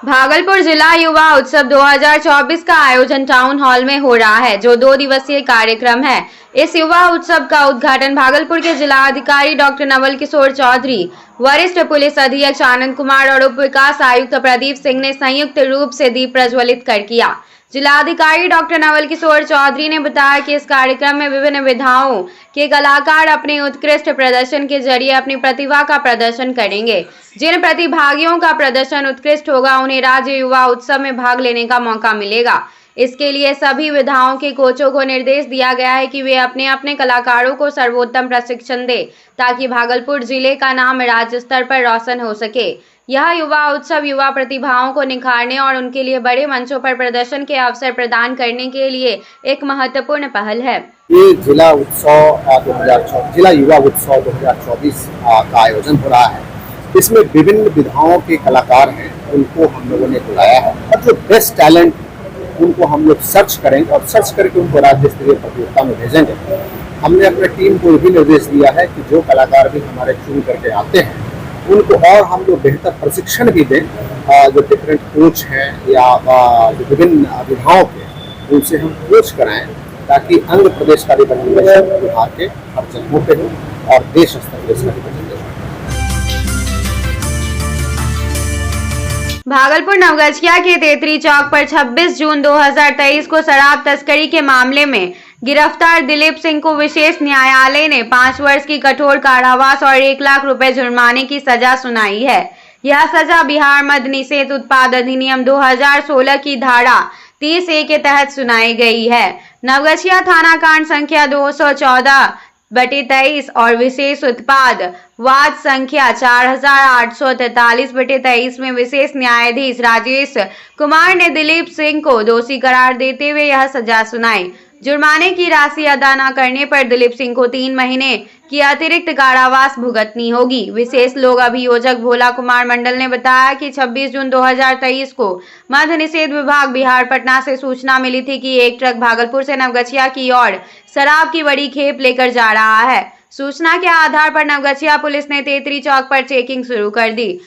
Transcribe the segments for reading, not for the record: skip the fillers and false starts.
भागलपुर जिला युवा उत्सव 2024 का आयोजन टाउन हॉल में हो रहा है, जो 2 दिवसीय कार्यक्रम है। इस युवा उत्सव का उद्घाटन भागलपुर के जिलाधिकारी डॉक्टर नवल किशोर चौधरी, वरिष्ठ पुलिस अधीक्षक आनंद कुमार और उप विकास आयुक्त प्रदीप सिंह ने संयुक्त रूप से दीप प्रज्वलित कर किया। जिलाधिकारी डॉक्टर नवल किशोर चौधरी ने बताया कि इस कार्यक्रम में विभिन्न विधाओं के कलाकार अपने उत्कृष्ट प्रदर्शन के जरिए अपनी प्रतिभा का प्रदर्शन करेंगे। जिन प्रतिभागियों का प्रदर्शन उत्कृष्ट होगा, उन्हें राज्य युवा उत्सव में भाग लेने का मौका मिलेगा। इसके लिए सभी विधाओं के कोचों को निर्देश दिया गया है कि वे अपने अपने कलाकारों को सर्वोत्तम प्रशिक्षण दें, ताकि भागलपुर जिले का नाम राज्य स्तर पर रोशन हो सके। यह युवा उत्सव युवा प्रतिभाओं को निखारने और उनके लिए बड़े मंचों पर प्रदर्शन के अवसर प्रदान करने के लिए एक महत्वपूर्ण पहल है। ये जिला युवा उत्सव 2024 का आयोजन हो रहा है। इसमें विभिन्न विधाओं के कलाकार हैं, उनको हम लोगों ने बुलाया है और जो बेस्ट टैलेंट उनको हम लोग सर्च करेंगे और सर्च करके उनको राज्य स्तरीय प्रतियोगिता में भेजेंगे। हमने अपने टीम को भी निर्देश दिया है कि जो कलाकार भी हमारे चुन करके आते हैं उनको और हम लोग बेहतर प्रशिक्षण भी दें। जो डिफरेंट कोच हैं या जो विभिन्न विधाओं के, उनसे हम कोच कराएं, ताकि अंग प्रदेशकारी बनने बिहार के हर जगहों पे हो और देश स्तर पर इसका भी। भागलपुर नवगछिया के तेतरी चौक पर 26 जून 2023 को शराब तस्करी के मामले में गिरफ्तार दिलीप सिंह को विशेष न्यायालय ने 5 वर्ष की कठोर कारावास और 1 लाख रुपए जुर्माने की सजा सुनाई है। यह सजा बिहार मद्य निषेध उत्पाद अधिनियम 2016 की धारा 30A के तहत सुनाई गई है। नवगछिया थाना कांड संख्या 214/23 और विशेष उत्पाद वाद संख्या 4843/23 में विशेष न्यायाधीश राजेश कुमार ने दिलीप सिंह को दोषी करार देते हुए यह सजा सुनाई। जुर्माने की राशि अदा न करने पर दिलीप सिंह को 3 महीने की अतिरिक्त कारावास भुगतनी होगी। विशेष लोक अभियोजक भोला कुमार मंडल ने बताया कि 26 जून 2023 को मद्य निषेध विभाग बिहार पटना से सूचना मिली थी कि एक ट्रक भागलपुर से नवगछिया की ओर शराब की बड़ी खेप लेकर जा रहा है। सूचना के आधार पर नवगछिया पुलिस ने तेतरी चौक पर चेकिंग शुरू कर दी।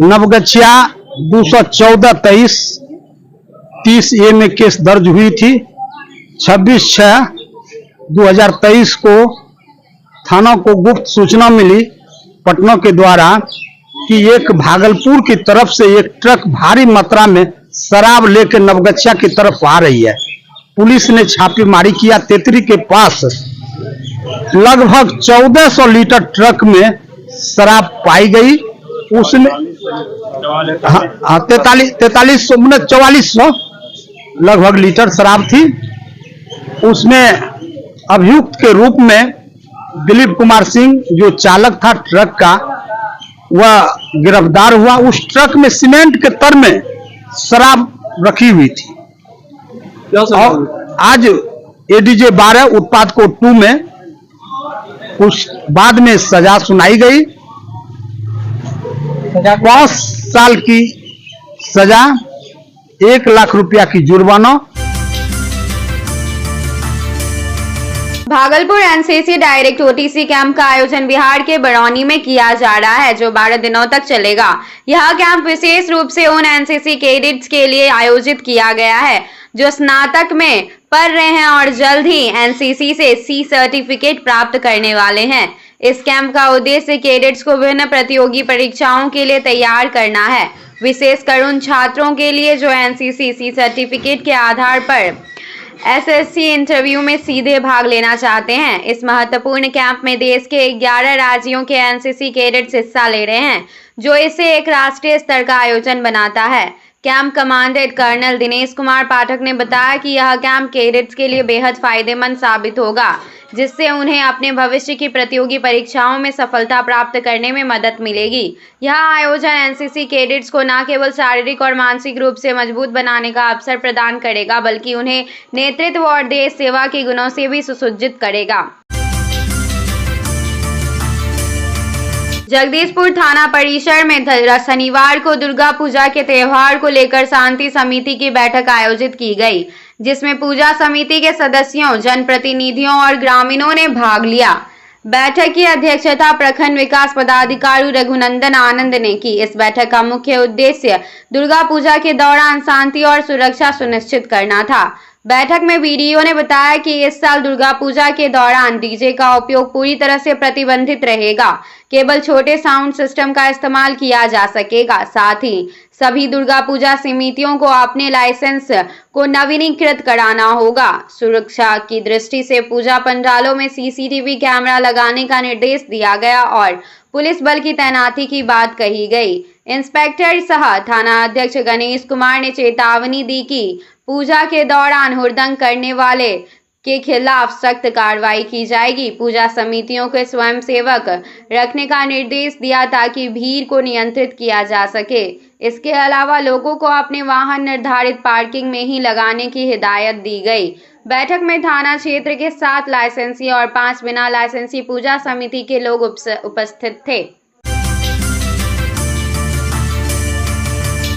नवगछिया 214/30A में केस दर्ज हुई थी। 26/6/2023 को थाना को गुप्त सूचना मिली पटना के द्वारा कि एक भागलपुर की तरफ से एक ट्रक भारी मात्रा में शराब लेकर नवगछिया की तरफ आ रही है। पुलिस ने छापेमारी किया। तेतरी के पास लगभग 1400 लीटर ट्रक में शराब पाई गई। उसमें 4400 लगभग लीटर शराब थी। उसमें अभियुक्त के रूप में दिलीप कुमार सिंह, जो चालक था ट्रक का, वह गिरफ्तार हुआ। उस ट्रक में सीमेंट के तर में शराब रखी हुई थी। और आज ADJ 12 उत्पाद कोड 2 में उस बाद में सजा सुनाई गई। 5 साल की सजा, 1 लाख रुपया की जुर्माना। Bhagalpur NCC direct OTC camp का आयोजन बिहार के बरौनी में किया जा रहा है, जो 12 दिनों तक चलेगा। यह कैंप विशेष रूप से उन NCC कैडेट्स के लिए आयोजित किया गया है जो स्नातक में पढ़ रहे हैं और जल्द ही NCC से C सर्टिफिकेट प्राप्त करने वाले हैं। इस कैंप का उद्देश्य कैडेट्स को विभिन्न प्रतियोगी परीक्षाओं के लिए तैयार करना है, विशेषकर उन छात्रों के लिए जो NCC C सर्टिफिकेट के आधार पर SSC इंटरव्यू में सीधे भाग लेना चाहते हैं। इस महत्वपूर्ण कैंप में देश के 11 राज्यों के NCC कैडेट्स हिस्सा ले रहे हैं, जो इसे एक राष्ट्रीय स्तर का आयोजन बनाता है। Camp commandant colonel Dinesh Kumar Pathak ने बताया कि यह कैंप कैडेट्स के लिए बेहद फायदेमंद साबित होगा, जिससे उन्हें अपने भविष्य की प्रतियोगी परीक्षाओं में सफलता प्राप्त करने में मदद मिलेगी। यह आयोजन NCC कैडेट्स को न केवल शारीरिक और मानसिक रूप से मजबूत बनाने का अवसर प्रदान करेगा, बल्कि उन्हें नेतृत्व और देश सेवा के गुणों से भी सुसज्जित करेगा। जगदीशपुर थाना परिसर में शनिवार को दुर्गा पूजा के त्योहार को लेकर शांति समिति की बैठक आयोजित की गई, जिसमें पूजा समिति के सदस्यों, जनप्रतिनिधियों और ग्रामीणों ने भाग लिया। बैठक की अध्यक्षता प्रखंड विकास पदाधिकारी रघुनंदन आनंद ने की। इस बैठक का मुख्य उद्देश्य दुर्गा पूजा के दौरान शांति और सुरक्षा सुनिश्चित करना था। बैठक में बीडीओ ने बताया कि इस साल दुर्गा पूजा के दौरान डीजे का उपयोग पूरी तरह से प्रतिबंधित रहेगा। केवल छोटे साउंड सिस्टम का इस्तेमाल किया जा सकेगा। साथ ही सभी दुर्गा पूजा समितियों को अपने लाइसेंस को नवीनीकृत कराना होगा। सुरक्षा की दृष्टि से पूजा पंडालों में सीसीटीवी कैमरा लगाने का निर्देश दिया गया और पुलिस बल की तैनाती की बात कही गई। इंस्पेक्टर सह थाना अध्यक्ष गणेश कुमार ने चेतावनी दी कि पूजा के दौरान हुड़दंग करने वाले के खिलाफ सख्त कार्रवाई की जाएगी। पूजा समितियों को स्वयंसेवक रखने का निर्देश दिया ताकि भीड़ को नियंत्रित किया जा सके। इसके अलावा लोगों को अपने वाहन निर्धारित पार्किंग में ही लगाने की हिदायत दी गई। बैठक में थाना क्षेत्र के 7 लाइसेंसी और 5 बिना लाइसेंसी पूजा समिति के लोग उपस्थित थे।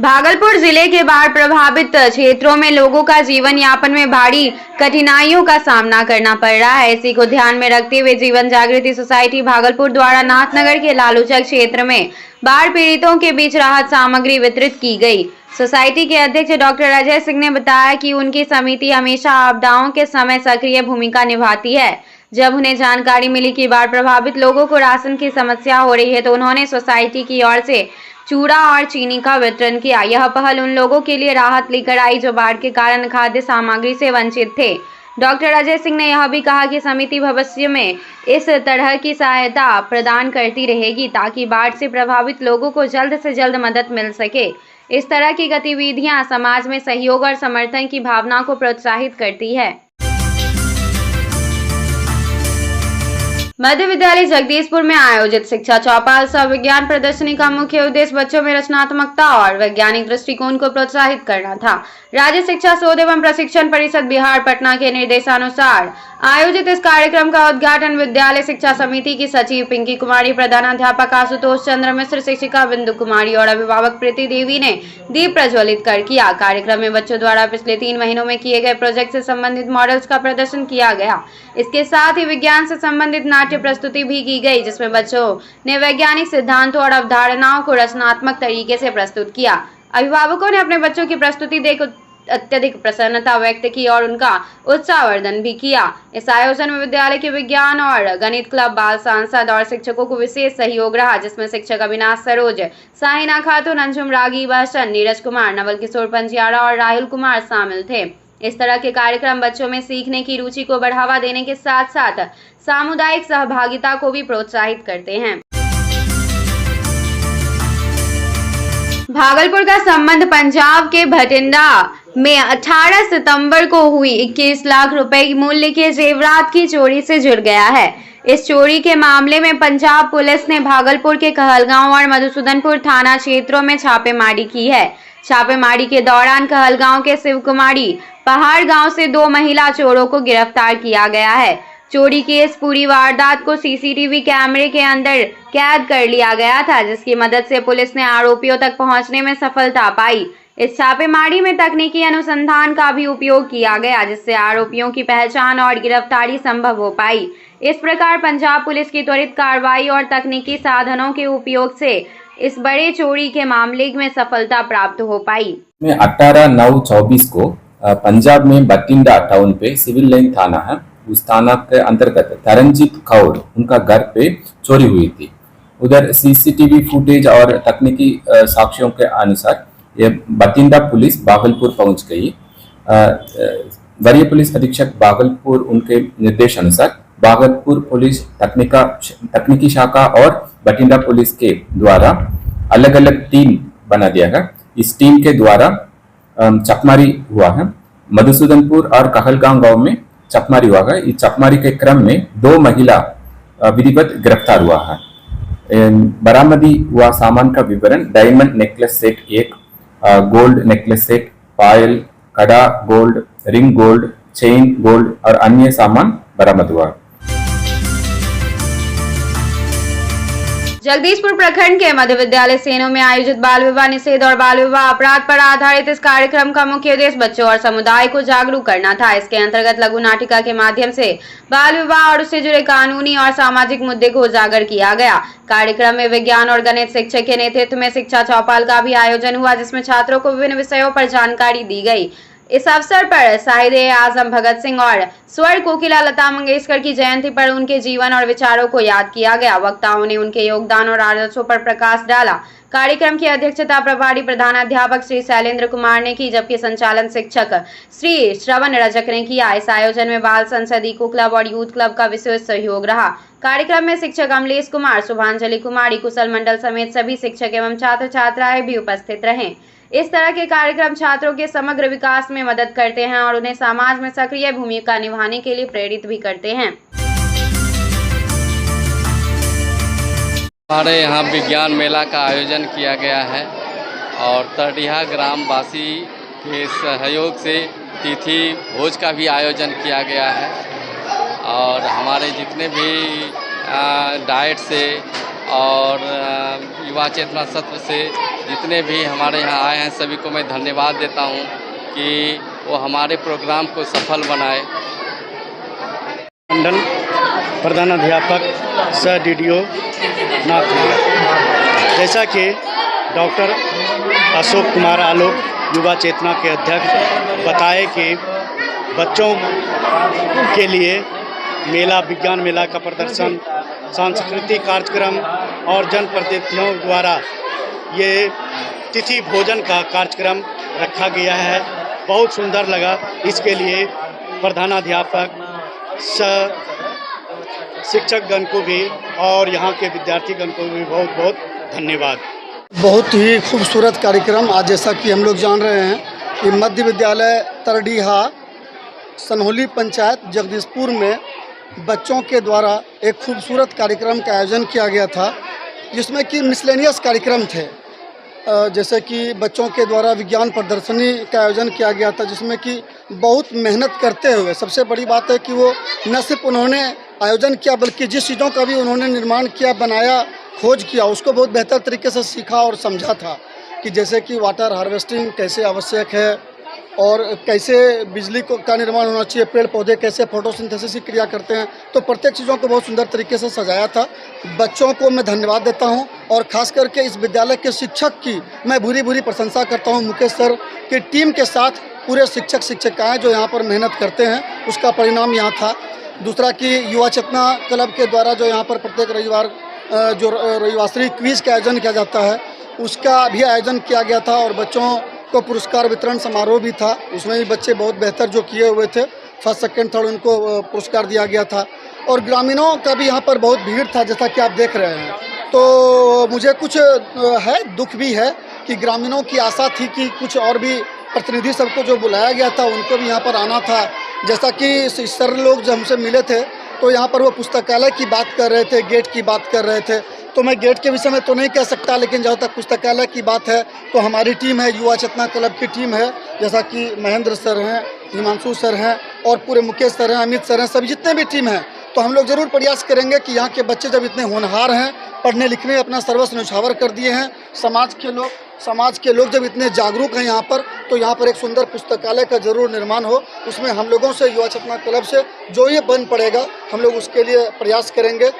भागलपुर जिले के बाढ़ प्रभावित क्षेत्रों में लोगों का जीवन यापन में भारी कठिनाइयों का सामना करना पड़ रहा है। इसी को ध्यान में रखते हुए जीवन जागृति सोसाइटी भागलपुर द्वारा नाथनगर के लालूचक क्षेत्र में बाढ़ पीड़ितों के बीच राहत सामग्री वितरित की गई। सोसाइटी के अध्यक्ष डॉक्टर अजय सिंह ने बताया कि उनकी समिति हमेशा आपदाओं के समय सक्रिय भूमिका निभाती है। जब उन्हें जानकारी मिली कि बाढ़ प्रभावित लोगों को राशन की समस्या हो रही है तो उन्होंने सोसाइटी की ओर से चूड़ा और चीनी का वितरण किया। यह पहल उन लोगों के लिए राहत लेकर आई जो बाढ़ के कारण खाद्य सामग्री से वंचित थे। डॉक्टर अजय सिंह ने यह भी कहा कि समिति भविष्य में इस तरह की सहायता प्रदान करती रहेगी ताकि बाढ़ से प्रभावित लोगों को जल्द से जल्द मदद मिल सके। इस तरह की गतिविधियां समाज में सहयोग और समर्थन की भावना को प्रोत्साहित करती है। मध्य विद्यालय जगदीशपुर में आयोजित शिक्षा चौपाल सह विज्ञान प्रदर्शनी का मुख्य उद्देश्य बच्चों में रचनात्मकता और वैज्ञानिक दृष्टिकोण को प्रोत्साहित करना था। राज्य शिक्षा शोध एवं प्रशिक्षण परिषद बिहार पटना के निर्देशानुसार आयोजित इस कार्यक्रम का उद्घाटन विद्यालय शिक्षा समिति की सचिव पिंकी कुमारी, प्रधानाध्यापक आशुतोष चंद्र मिश्र, शिक्षिका बिंदु कुमारी और अभिभावक प्रीति देवी ने दीप प्रज्वलित कर किया। कार्यक्रम में बच्चों द्वारा पिछले 3 महीनों में किए गए प्रोजेक्ट से संबंधित मॉडल्स का प्रदर्शन किया गया। इसके साथ ही विज्ञान से संबंधित नाट्य प्रस्तुति भी की गई जिसमें बच्चों ने वैज्ञानिक सिद्धांतों और अवधारणाओं को रचनात्मक तरीके से प्रस्तुत किया। अभिभावकों ने अपने बच्चों की प्रस्तुति देख अत्यधिक प्रसन्नता व्यक्त की और उनका उत्साहवर्धन भी किया। इस आयोजन में विद्यालय के विज्ञान और गणित क्लब, बाल सांसद और शिक्षकों को विशेष सहयोग रहा जिसमें शिक्षक अविनाश सरोज, साहिना खातून, अंजुम रागी बहसन, नीरज कुमार, नवल किशोर पंजियारा और राहुल कुमार शामिल थे। इस तरह के कार्यक्रम बच्चों में सीखने की रुचि को बढ़ावा देने के साथ साथ सामुदायिक सहभागिता को भी प्रोत्साहित करते हैं। भागलपुर का संबंध पंजाब के भटिंडा में 18 सितंबर को हुई 21 लाख रुपए मूल्य के जेवरात की चोरी से जुड़ गया है। इस चोरी के मामले में पंजाब पुलिस ने भागलपुर के कहलगांव और मधुसूदनपुर थाना क्षेत्रों में छापेमारी की है। छापेमारी के दौरान कहलगांव के शिव कुमारी पहाड़ गांव से 2 महिला चोरों को गिरफ्तार किया गया है। चोरी की इस पूरी वारदात को सीसीटीवी कैमरे के अंदर कैद कर लिया गया था जिसकी मदद से पुलिस ने आरोपियों तक पहुंचने में सफलता पाई। इस छापेमारी में तकनीकी अनुसंधान का भी उपयोग किया गया जिससे आरोपियों की पहचान और गिरफ्तारी संभव हो पाई। इस प्रकार पंजाब पुलिस की त्वरित कार्रवाई और तकनीकी साधनों के उपयोग से इस बड़े चोरी के मामले में सफलता प्राप्त हो पाई। 18/9/24 को पंजाब में बटिंडा टाउन पे सिविल लाइन थाना है, उस थाना के अंतर्गत तरनजीत कौर उनका घर पे चोरी हुई थी। उधर सीसीटीवी फुटेज और तकनीकी साक्ष्यों के अनुसार ये बटिंडा पुलिस भागलपुर पहुंच गई। वरीय पुलिस अधीक्षक भागलपुर उनके निर्देश अनुसार भागलपुर पुलिस तकनीकी शाखा और बटिंडा पुलिस के द्वारा अलग अलग टीम बना दिया गया। इस टीम के द्वारा छापेमारी हुआ है। मधुसूदनपुर और कहलगांव गांव में छापेमारी हुआ है। इस छापेमारी के क्रम में 2 महिला विधिवत गिरफ्तार हुआ है। बरामदी हुआ सामान का विवरण: diamond necklace set 1, gold necklace set, पायल, कड़ा gold, ring gold, chain gold और अन्य सामान बरामद हुआ। जगदीशपुर प्रखंड के मध्य विद्यालय सेनों में आयोजित बाल विवाह निषेध और बाल विवाह अपराध पर आधारित इस कार्यक्रम का मुख्य उद्देश्य बच्चों और समुदाय को जागरूक करना था। इसके अंतर्गत लघु नाटिका के माध्यम से बाल विवाह और उससे जुड़े कानूनी और सामाजिक मुद्दे को उजागर किया गया। कार्यक्रम में विज्ञान और गणित शिक्षक के नेतृत्व में शिक्षा चौपाल का भी आयोजन हुआ, जिसमें छात्रों को विभिन्न विषयों पर जानकारी दी गई। इस अवसर पर शाहिद-ए-आजम भगत सिंह और स्वर कोकिला लता मंगेशकर की जयंती पर उनके जीवन और विचारों को याद किया गया। वक्ताओं ने उनके योगदान और आदर्शों पर प्रकाश डाला। कार्यक्रम की अध्यक्षता प्रभारी प्रधानाध्यापक श्री शैलेंद्र कुमार ने की, जबकि संचालन शिक्षक श्री श्रवण रजक ने किया। इस आयोजन में बाल संसद, इको क्लब और यूथ क्लब का विशेष सहयोग रहा। कार्यक्रम में शिक्षक अमलेश कुमार, शुभांजलि कुमारी, कुशल मंडल समेत सभी शिक्षक एवं छात्र छात्राएं भी उपस्थित रहे। इस तरह के कार्यक्रम छात्रों के समग्र विकास में मदद करते हैं और उन्हें समाज में सक्रिय भूमिका निभाने के लिए प्रेरित भी करते हैं। हमारे यहाँ विज्ञान मेला का आयोजन किया गया है और तरडीहा ग्रामवासी के सहयोग से तिथि भोज का भी आयोजन किया गया है और हमारे जितने भी डाइट से और युवा चेतना सत्र से जितने भी हमारे यहाँ आए हैं सभी को मैं धन्यवाद देता हूँ कि वो हमारे प्रोग्राम को सफल बनाए। मंडल प्रधानाध्यापक सह DDO नाथनगर, जैसा कि डॉक्टर अशोक कुमार आलोक युवा चेतना के अध्यक्ष बताए कि बच्चों के लिए मेला, विज्ञान मेला का प्रदर्शन, सांस्कृतिक कार्यक्रम और जनप्रतिनिधियों द्वारा ये तिथि भोजन का कार्यक्रम रखा गया है। बहुत सुंदर लगा। इसके लिए प्रधानाध्यापक शिक्षकगण को भी और यहाँ के विद्यार्थीगण को भी बहुत बहुत धन्यवाद। बहुत ही खूबसूरत कार्यक्रम। आज जैसा कि हम लोग जान रहे हैं कि मध्य विद्यालय तरडीहा सनहोली पंचायत जगदीशपुर में बच्चों के द्वारा एक खूबसूरत कार्यक्रम का आयोजन किया गया था, जिसमें कि मिसलेनियस कार्यक्रम थे। जैसे कि बच्चों के द्वारा विज्ञान प्रदर्शनी का आयोजन किया गया था, जिसमें कि बहुत मेहनत करते हुए, सबसे बड़ी बात है कि वो न सिर्फ उन्होंने आयोजन किया बल्कि जिस चीज़ों का भी उन्होंने निर्माण किया, बनाया, खोज किया, उसको बहुत बेहतर तरीके से सीखा और समझा था कि जैसे कि वाटर हार्वेस्टिंग कैसे आवश्यक है और कैसे बिजली का निर्माण होना चाहिए, पेड़ पौधे कैसे फोटोसिंथेसिस की क्रिया करते हैं। तो प्रत्येक चीज़ों को बहुत सुंदर तरीके से सजाया था। बच्चों को मैं धन्यवाद देता हूं और ख़ास करके इस विद्यालय के शिक्षक की मैं भूरी प्रशंसा करता हूं। मुकेश सर की टीम के साथ पूरे शिक्षक शिक्षिकाएँ जो यहाँ पर मेहनत करते हैं, उसका परिणाम यहाँ था। दूसरा कि युवा चेतना क्लब के द्वारा जो यहाँ पर प्रत्येक रविवार जो रविवासरी क्विज़ का आयोजन किया जाता है, उसका भी आयोजन किया गया था और बच्चों को पुरस्कार वितरण समारोह भी था। उसमें भी बच्चे बहुत बेहतर जो किए हुए थे, फर्स्ट सेकंड थर्ड, उनको पुरस्कार दिया गया था। और ग्रामीणों का भी यहाँ पर बहुत भीड़ था, जैसा कि आप देख रहे हैं। तो मुझे कुछ है, दुख भी है कि ग्रामीणों की आशा थी कि कुछ और भी प्रतिनिधि सबको जो बुलाया गया था उनको भी यहाँ पर आना था। जैसा कि सर लोग जब हमसे मिले थे तो यहाँ पर वो पुस्तकालय की बात कर रहे थे, गेट की बात कर रहे थे। तो मैं गेट के विषय में तो नहीं कह सकता, लेकिन जहाँ तक पुस्तकालय की बात है तो हमारी टीम है, युवा चेतना क्लब की टीम है, जैसा कि महेंद्र सर हैं, हिमांशु सर हैं और पूरे मुकेश सर हैं, अमित सर हैं, सभी जितने भी टीम हैं। तो हम लोग ज़रूर प्रयास करेंगे कि यहाँ के बच्चे जब इतने होनहार हैं, पढ़ने लिखने में अपना सर्वस्व न्यौछावर कर दिए हैं, समाज के लोग जब इतने जागरूक हैं यहाँ पर, तो यहाँ पर एक सुंदर पुस्तकालय का जरूर निर्माण हो। उसमें हम लोगों से, युवा चेतना क्लब से जो ये बन पड़ेगा, हम लोग उसके लिए प्रयास करेंगे।